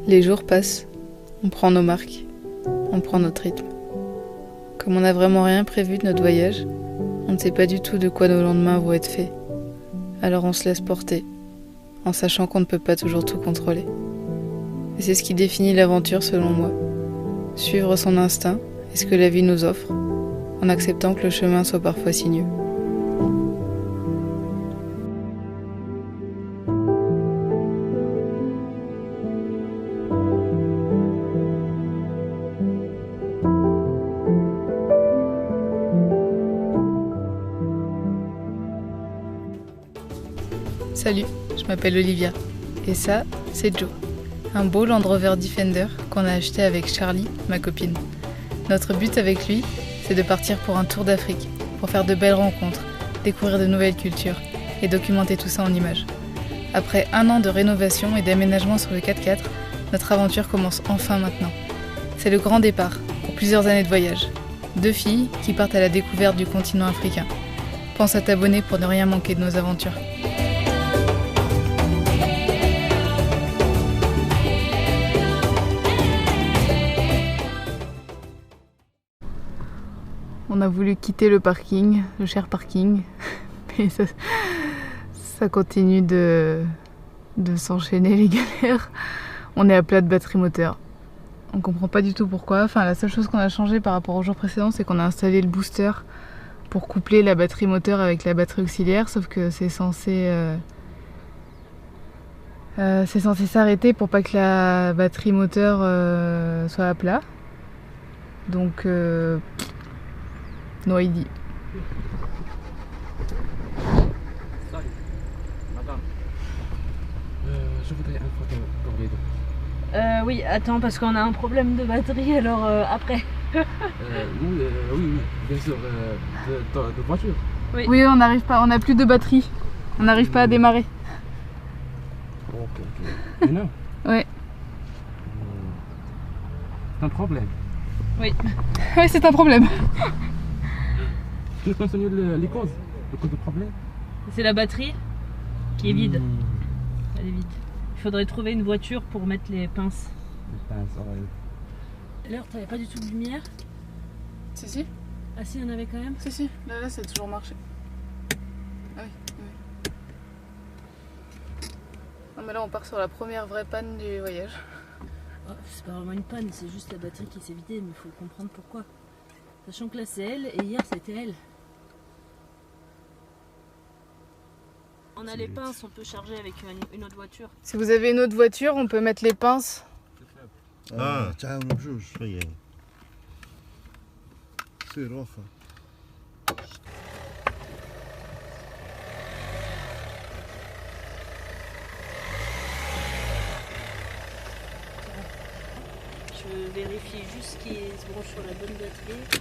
Les jours passent, on prend nos marques, on prend notre rythme. Comme on n'a vraiment rien prévu de notre voyage, on ne sait pas du tout de quoi nos lendemains vont être faits. Alors on se laisse porter, en sachant qu'on ne peut pas toujours tout contrôler. Et c'est ce qui définit l'aventure selon moi. Suivre son instinct et ce que la vie nous offre, en acceptant que le chemin soit parfois sinueux. Salut, je m'appelle Olivia et ça, c'est Joe, un beau Land Rover Defender qu'on a acheté avec Charlie, ma copine. Notre but avec lui, c'est de partir pour un tour d'Afrique, pour faire de belles rencontres, découvrir de nouvelles cultures et documenter tout ça en images. Après 1 an de rénovation et d'aménagement sur le 4x4, notre aventure commence enfin maintenant. C'est le grand départ pour plusieurs années de voyage. 2 filles qui partent à la découverte du continent africain. Pense à t'abonner pour ne rien manquer de nos aventures. On a voulu quitter le parking, le cher parking, mais ça continue de s'enchaîner les galères. On est à plat de batterie moteur. On comprend pas du tout pourquoi. Enfin, la seule chose qu'on a changé par rapport au jour précédent, c'est qu'on a installé le booster pour coupler la batterie moteur avec la batterie auxiliaire, sauf que c'est censé s'arrêter pour pas que la batterie moteur soit à plat. Donc no idea. Salut, madame. Je voudrais un photo pour les deux. Oui, attends, parce qu'on a un problème de batterie, alors après. Oui, bien sûr, de voiture. Oui, on n'arrive pas, on n'a plus de batterie. On n'arrive pas à démarrer. Ok. Non. Ouais. C'est un problème. Oui. Ouais, c'est un problème. Tu peux enseigner les causes du problème? C'est la batterie qui est vide. Elle est vide. Il faudrait trouver une voiture pour mettre les pinces. Les pinces, ouais. D'ailleurs, t'avais pas du tout de lumière? Si. Ah si, il y en avait quand même? Si. Là, ça a toujours marché. Ah oui. Non, mais là, on part sur la première vraie panne du voyage. Oh, c'est pas vraiment une panne, c'est juste la batterie qui s'est vidée, mais il faut comprendre pourquoi. Sachant que là, c'est elle, et hier, c'était elle. On a les pinces, on peut charger avec une autre voiture. Si vous avez une autre voiture, on peut mettre les pinces. تعاونوا بجوج شويه سير واخا Je vérifie juste qu'il se branche sur la bonne batterie.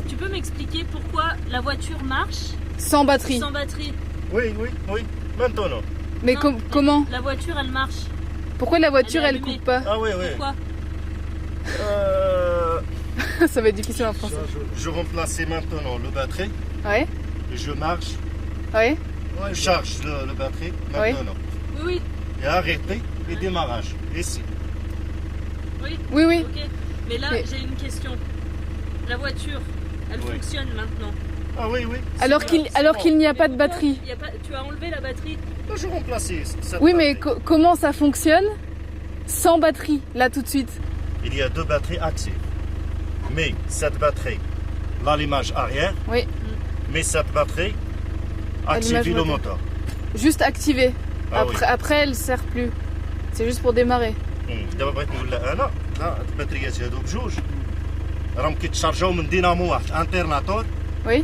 Tu peux m'expliquer pourquoi la voiture marche Sans batterie. sans batterie? Oui, maintenant. Mais Non, comment? La voiture, elle marche. Pourquoi la voiture, Elle est elle allumée. coupe pas? Ah oui. Pourquoi? Ça va être difficile en français. Je remplace maintenant le batterie Ouais. et je marche, Ouais. je charge le batterie maintenant. Oui. Et arrêter le démarrage. Ici. Oui. Ok. Mais là, Mais- j'ai une question. La voiture, elle Oui. fonctionne maintenant. Ah oui. Alors qu'il n'y a pas de pourquoi batterie. il y a pas... Tu as enlevé la batterie? Je remplace cette Oui, mais batterie. comment ça fonctionne sans batterie, là tout de suite? Il y a 2 batteries actives. Mais cette batterie, l'allumage arrière, Oui. mais cette batterie active Allumage le moteur. moteur. Juste activé. Ah oui. Après, elle sert plus. C'est juste pour démarrer. دابا بغيت نقول لها انا لا الباتريات هادو بجوج راهم كيتشارجاو من دينامو واحد انترناتور Oui.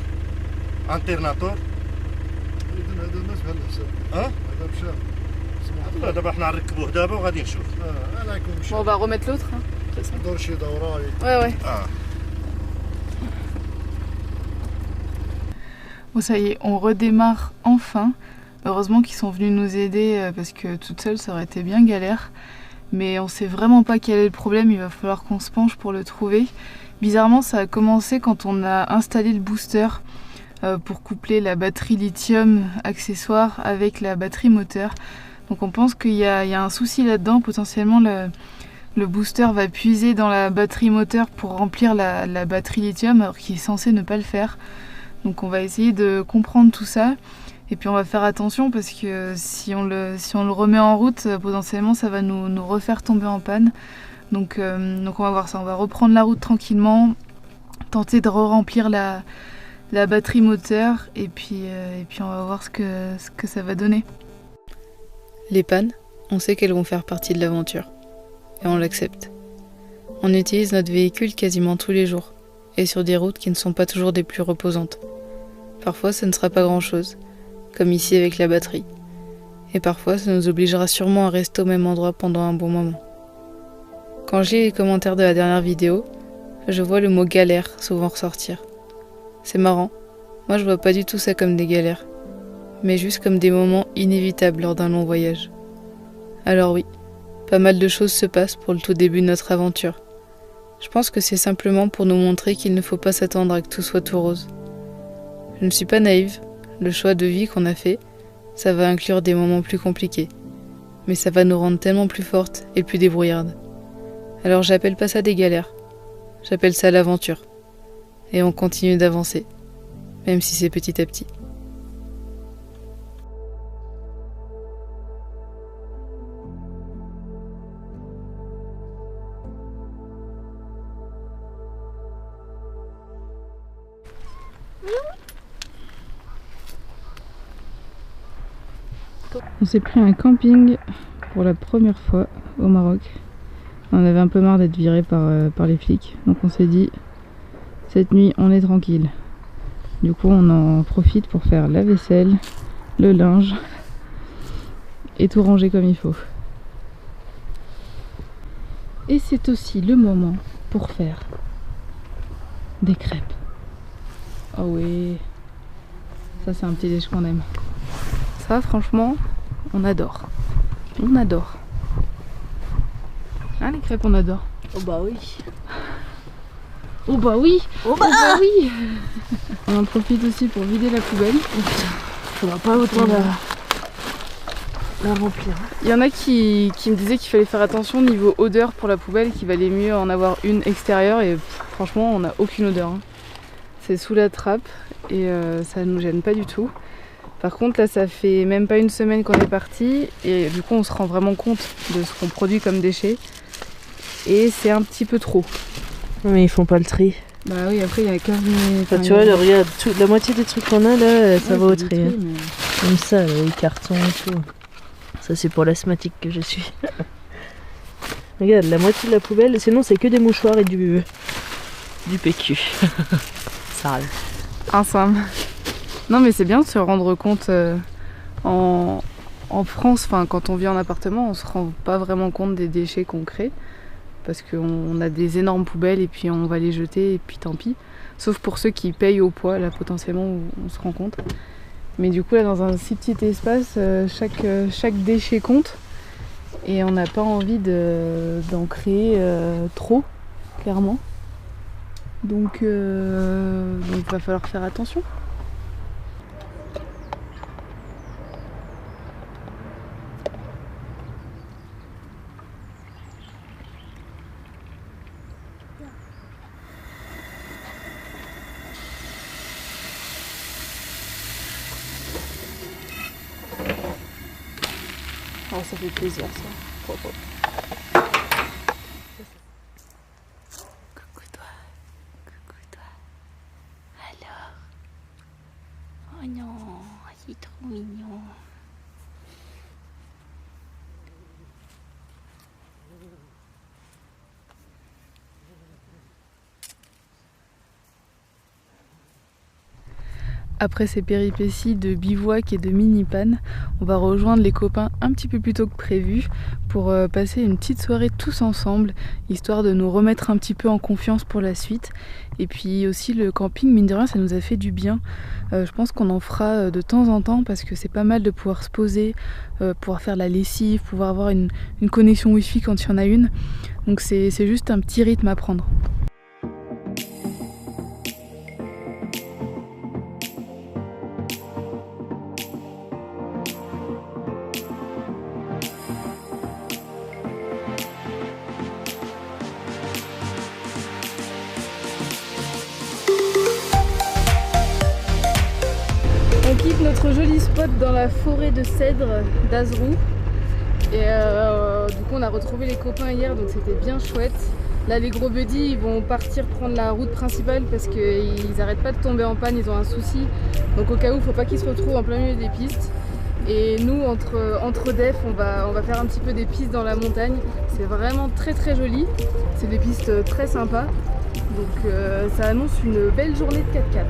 انترناتور هذا الناس بحال الحساب ها هذا مشى لا دابا حنا نركبوه دابا وغادي نشوف انا يكون مشى Bon, on va remettre l'autre. Hein. ندور شي دوره Ouais. اه Bon, ça y est, on redémarre enfin. Heureusement qu'ils sont venus nous aider parce que toute seule ça aurait été bien galère. mais on sait vraiment pas quel est le problème, il va falloir qu'on se penche pour le trouver. Bizarrement, ça a commencé quand on a installé le booster pour coupler la batterie lithium accessoire avec la batterie moteur. Donc on pense qu'il y a un souci là-dedans, potentiellement le booster va puiser dans la batterie moteur pour remplir la batterie lithium alors qu'il est censé ne pas le faire. Donc on va essayer de comprendre tout ça et puis on va faire attention parce que si on le remet en route, potentiellement ça va nous refaire tomber en panne. Donc on va voir ça, on va reprendre la route tranquillement, tenter de remplir la batterie moteur et puis on va voir ce que ça va donner. Les pannes, on sait qu'elles vont faire partie de l'aventure et on l'accepte. On utilise notre véhicule quasiment tous les jours et sur des routes qui ne sont pas toujours des plus reposantes. Parfois ce ne sera pas grand-chose, comme ici avec la batterie. Et parfois ça nous obligera sûrement à rester au même endroit pendant un bon moment. Quand je lis les commentaires de la dernière vidéo, je vois le mot galère souvent ressortir. C'est marrant, moi je vois pas du tout ça comme des galères, mais juste comme des moments inévitables lors d'un long voyage. Alors oui, pas mal de choses se passent pour le tout début de notre aventure. Je pense que c'est simplement pour nous montrer qu'il ne faut pas s'attendre à que tout soit tout rose. Je ne suis pas naïve, le choix de vie qu'on a fait, ça va inclure des moments plus compliqués, mais ça va nous rendre tellement plus fortes et plus débrouillardes. Alors j'appelle pas ça des galères, j'appelle ça l'aventure. Et on continue d'avancer, même si c'est petit à petit. On s'est pris un camping pour la première fois au Maroc. On avait un peu marre d'être viré par les flics, donc on s'est dit cette nuit on est tranquille. Du coup on en profite pour faire la vaisselle, le linge et tout ranger comme il faut. Et c'est aussi le moment pour faire des crêpes. Oh oui, ça c'est un petit déj qu'on aime. Ça franchement on adore. On adore. Hein les crêpes on adore. Oh bah oui. Oh bah oui. Oh bah, oui. On en profite aussi pour vider la poubelle. faudra pas autant la remplir. Il y en a qui me disaient qu'il fallait faire attention niveau odeur pour la poubelle, qu'il valait mieux en avoir une extérieure et franchement on n'a aucune odeur. C'est sous la trappe et ça nous gêne pas du tout. Par contre là ça fait même pas une semaine qu'on est parti et du coup on se rend vraiment compte de ce qu'on produit comme déchets et c'est un petit peu trop. Mais ils font pas le tri. Bah oui après il y a quand Enfin, tu vois, regarde, la moitié des trucs qu'on a là, ça va au tri. Hein. Mais... Comme ça, là, les cartons et tout. Ça c'est pour l'asthmatique que je suis. Regarde, la moitié de la poubelle, sinon c'est que des mouchoirs et du PQ. Sale. Ensemble. Non mais c'est bien de se rendre compte en France, quand on vit en appartement, on se rend pas vraiment compte des déchets qu'on crée parce qu'on a des énormes poubelles et puis on va les jeter et puis tant pis. Sauf pour ceux qui payent au poids, là potentiellement on se rend compte. Mais du coup là dans un si petit espace, chaque déchet compte et on n'a pas envie d'en créer trop, clairement. Donc il va falloir faire attention. Oh, ça fait plaisir ça. Coucou toi. Coucou toi. Alors. Oh non, c'est trop mignon. Après ces péripéties de bivouac et de mini-panne, on va rejoindre les copains un petit peu plus tôt que prévu pour passer une petite soirée tous ensemble, histoire de nous remettre un petit peu en confiance pour la suite. Et puis aussi le camping, mine de rien, ça nous a fait du bien. Je pense qu'on en fera de temps en temps parce que c'est pas mal de pouvoir se poser, pouvoir faire la lessive, pouvoir avoir une connexion Wi-Fi quand il y en a une. Donc c'est juste un petit rythme à prendre. On quitte notre joli spot dans la forêt de cèdres d'Azrou. Et du coup on a retrouvé les copains hier, donc c'était bien chouette. Là les gros buddies ils vont partir prendre la route principale parce qu'ils n'arrêtent pas de tomber en panne, ils ont un souci. Donc au cas où, faut pas qu'ils se retrouvent en plein milieu des pistes. Et nous entre def on va faire un petit peu des pistes dans la montagne. C'est vraiment très très joli. C'est des pistes très sympas. Donc ça annonce une belle journée de 4x4.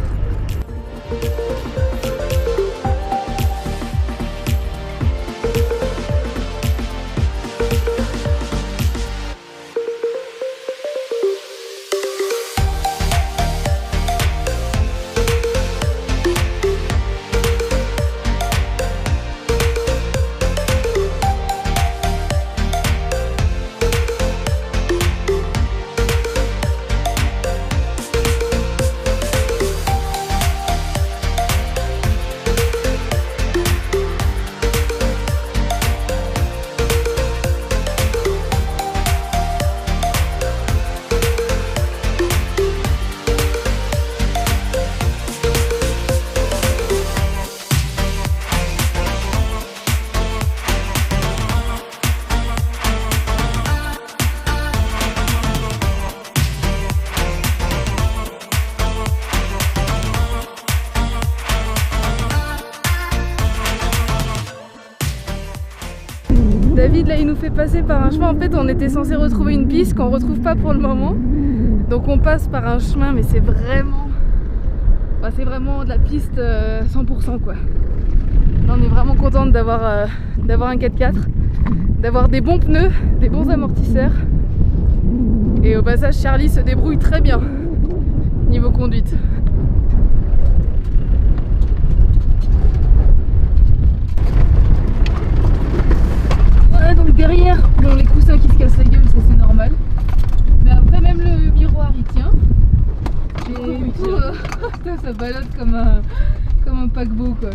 David là il nous fait passer par un chemin. En fait on était censé retrouver une piste qu'on retrouve pas pour le moment. Donc on passe par un chemin, mais c'est vraiment de la piste 100% quoi. Là, on est vraiment contente d'avoir un 4x4, d'avoir des bons pneus, des bons amortisseurs. Et au passage Charlie se débrouille très bien niveau conduite. Donc derrière, bon, les coussins qui se cassent la gueule, ça c'est normal. Mais après même le miroir il tient. Et tout, ça balade comme un paquebot quoi.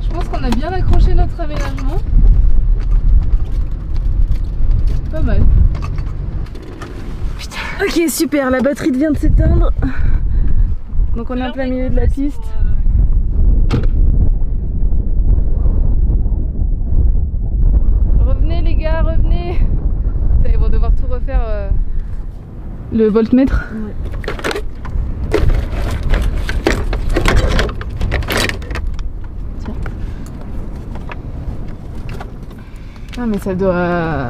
Je pense qu'on a bien accroché notre aménagement. Pas mal. Putain. Ok super, la batterie vient de s'éteindre. Donc on est en plein milieu de la piste. Revenez. Putain, ils vont devoir tout refaire le voltmètre. Ouais. Tiens. Ah mais ça doit...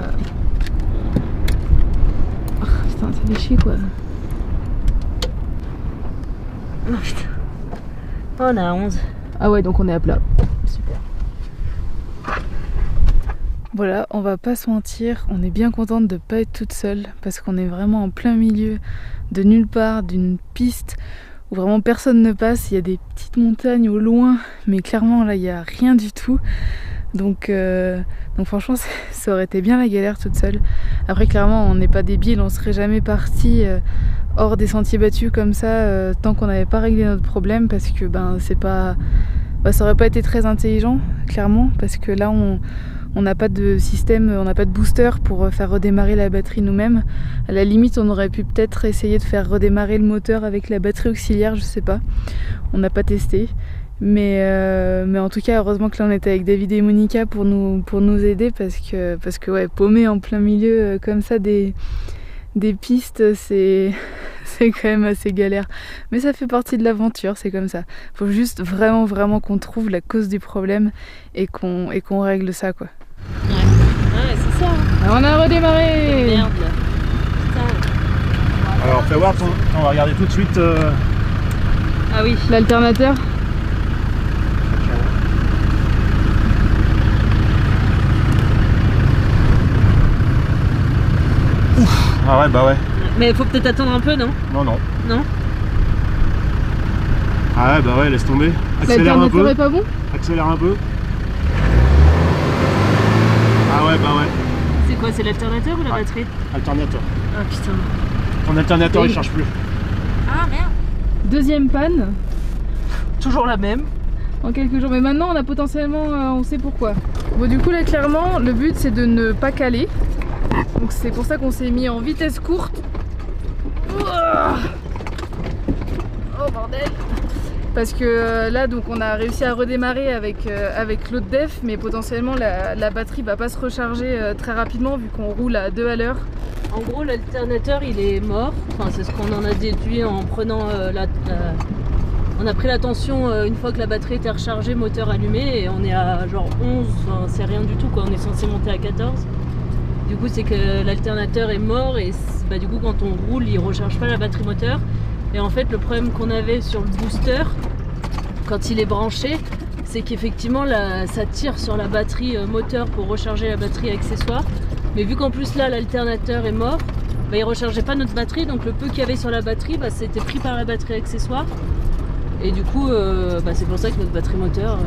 Oh, putain ça fait chier quoi. Oh, putain. On a 11. Ah ouais donc on est à plat. Super. Voilà, on va pas se mentir, on est bien contente de pas être toute seule parce qu'on est vraiment en plein milieu de nulle part, d'une piste où vraiment personne ne passe. Il y a des petites montagnes au loin, mais clairement là il n'y a rien du tout. Donc franchement ça aurait été bien la galère toute seule. Après clairement on n'est pas débiles, on serait jamais parti hors des sentiers battus comme ça tant qu'on n'avait pas réglé notre problème parce que c'est pas... ça aurait pas été très intelligent clairement parce que là on n'a pas de système, on n'a pas de booster pour faire redémarrer la batterie nous-mêmes. À la limite, on aurait pu peut-être essayer de faire redémarrer le moteur avec la batterie auxiliaire, je sais pas. On n'a pas testé. Mais en tout cas, heureusement que là on était avec David et Monica pour nous aider parce que ouais, paumé en plein milieu comme ça des pistes, c'est quand même assez galère. Mais ça fait partie de l'aventure, c'est comme ça. Faut juste vraiment qu'on trouve la cause du problème et qu'on règle ça quoi. Ouais, c'est ça. Alors, on a redémarré. Merde. Alors fais voir, on va regarder tout de suite. Ah oui. L'alternateur. Ouf. Ah ouais, bah ouais. Mais faut peut-être attendre un peu, non? Non, non. Non? Ah ouais, bah ouais, laisse tomber. Accélère un peu. Est pas bon? Accélère un peu. Ah ouais, bah ouais. C'est quoi? C'est l'alternateur ou la batterie? Alternateur. Ah putain. Ton alternateur, Oui. il charge plus. Ah merde. Deuxième panne Toujours la même. en quelques jours. Mais maintenant, on a potentiellement, on sait pourquoi. Bon, du coup, là, clairement, le but, c'est de ne pas caler. Donc, c'est pour ça qu'on s'est mis en vitesse courte. Ouah. Oh, bordel! Parce que là, donc, on a réussi à redémarrer avec l'autre def, mais potentiellement, la batterie va pas se recharger très rapidement vu qu'on roule à 2 à l'heure. En gros, l'alternateur il est mort. Enfin, c'est ce qu'on en a déduit en prenant on a pris la tension une fois que la batterie était rechargée, moteur allumé, et on est à genre 11, enfin, c'est rien du tout quoi. On est censé monter à 14. Du coup, c'est que l'alternateur est mort et bah, du coup, quand on roule, il recharge pas la batterie moteur. Et en fait, le problème qu'on avait sur le booster, quand il est branché, c'est qu'effectivement, ça tire sur la batterie moteur pour recharger la batterie accessoire. Mais vu qu'en plus là l'alternateur est mort, bah, il rechargeait pas notre batterie, donc le peu qu'il y avait sur la batterie, bah, c'était pris par la batterie accessoire. Et du coup, bah, c'est pour ça que notre batterie moteur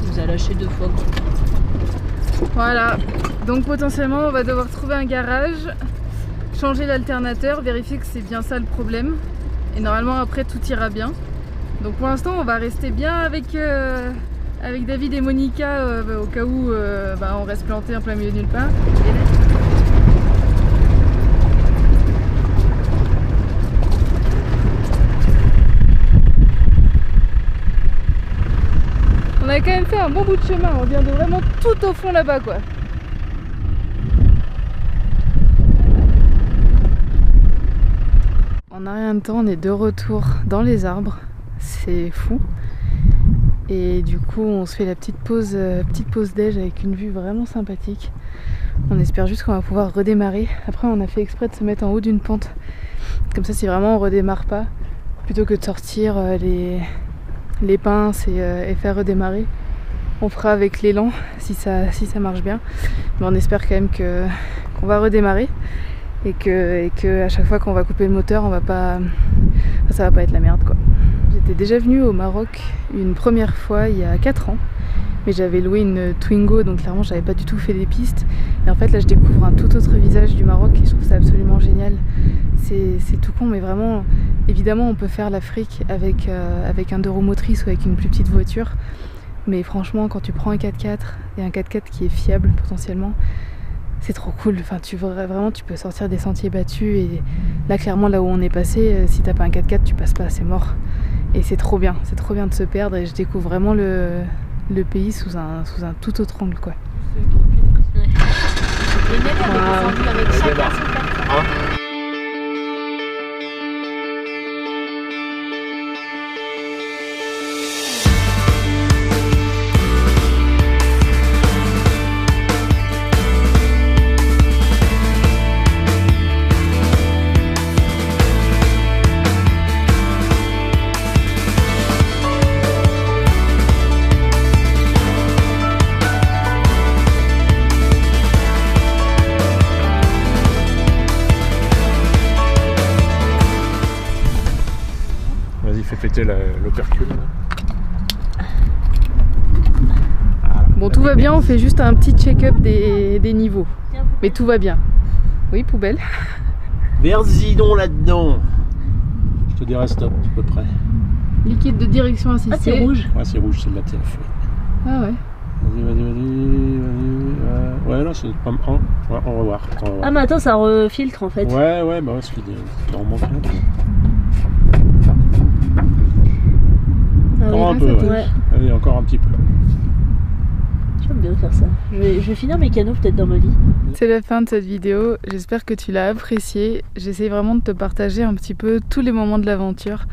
nous a lâché 2 fois. Quoi. Voilà, donc potentiellement on va devoir trouver un garage, changer l'alternateur, vérifier que c'est bien ça le problème. Et normalement après tout ira bien. Donc pour l'instant on va rester bien avec David et Monica au cas où bah, on reste planté en plein milieu de nulle part. On a quand même fait un bon bout de chemin, on vient de vraiment tout au fond là-bas quoi. En a rien de temps, on est de retour dans les arbres, c'est fou. Et du coup on se fait la petite pause déj avec une vue vraiment sympathique. On espère juste qu'on va pouvoir redémarrer. Après on a fait exprès de se mettre en haut d'une pente. Comme ça si vraiment on redémarre pas, plutôt que de sortir les pinces et faire redémarrer, on fera avec l'élan si ça marche bien. Mais on espère quand même qu'on va redémarrer et que à chaque fois qu'on va couper le moteur, ça va pas être la merde quoi. J'étais déjà venue au Maroc une première fois il y a 4 ans, mais j'avais loué une Twingo, donc clairement j'avais pas du tout fait des pistes. Et en fait là je découvre un tout autre visage du Maroc et je trouve ça absolument génial. C'est tout con, mais vraiment, évidemment on peut faire l'Afrique avec un 2 roues motrices ou avec une plus petite voiture. Mais franchement quand tu prends un 4x4 et un 4x4 qui est fiable potentiellement, c'est trop cool. Enfin, tu peux sortir des sentiers battus et là clairement là où on est passé, si t'as pas un 4x4 tu passes pas, c'est mort. Et c'est trop bien de se perdre et je découvre vraiment le pays sous un tout autre angle quoi. Vas-y, fais péter l'opercule. Bon, tout va bien, on fait juste un petit check-up des niveaux. Mais tout va bien. Oui, poubelle. Vas-y donc là-dedans. Je te dirai stop à peu près. Liquide de direction assistée. Ah, c'est rouge. Ouais, c'est rouge, celle-là, t'es fait. Ah ouais. Vas-y. Ouais, là, c'est pas mal. Ouais, on va voir. Ah, mais attends, ça refiltre en fait. Ouais, bah ouais, ce qui en manque un. Ah, Encore oui, un peu, ouais. Ouais. Allez, encore un petit peu. J'aime bien faire ça. Je vais finir mes canaux peut-être dans ma vie. C'est la fin de cette vidéo, j'espère que tu l'as appréciée. J'essaie vraiment de te partager un petit peu tous les moments de l'aventure.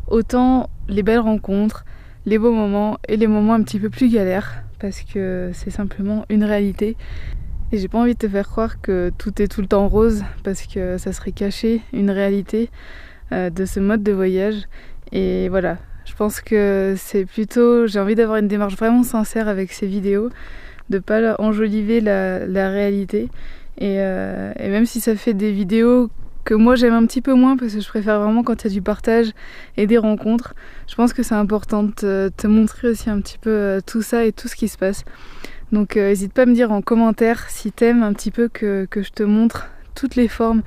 Autant les belles rencontres, les beaux moments et les moments un petit peu plus galères. Parce que c'est simplement une réalité. Et j'ai pas envie de te faire croire que tout est tout le temps rose. Parce que ça serait cacher une réalité de ce mode de voyage. Et voilà, je pense que c'est plutôt... J'ai envie d'avoir une démarche vraiment sincère avec ces vidéos. De pas enjoliver la réalité Et même si ça fait des vidéos que moi j'aime un petit peu moins parce que je préfère vraiment quand il y a du partage et des rencontres, je pense que c'est important de te montrer aussi un petit peu tout ça et tout ce qui se passe. Donc n'hésite pas à me dire en commentaire si t'aimes un petit peu que je te montre toutes les formes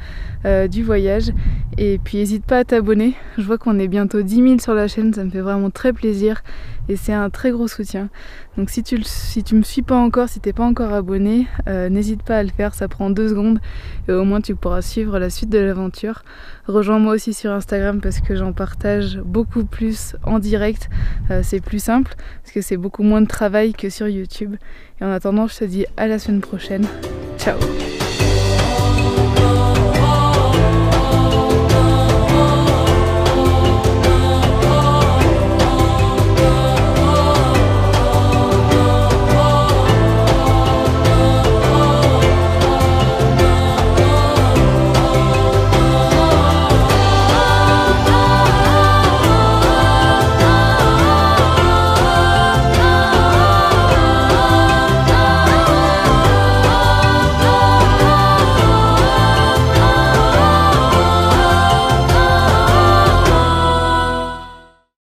du voyage, et puis n'hésite pas à t'abonner. Je vois qu'on est bientôt 10 000 sur la chaîne, ça me fait vraiment très plaisir et c'est un très gros soutien. Donc si tu me suis pas encore, si t'es pas encore abonné, n'hésite pas à le faire, ça prend 2 secondes et au moins tu pourras suivre la suite de l'aventure. Rejoins-moi aussi sur Instagram parce que j'en partage beaucoup plus en direct, c'est plus simple parce que c'est beaucoup moins de travail que sur YouTube. Et en attendant, je te dis à la semaine prochaine. Ciao.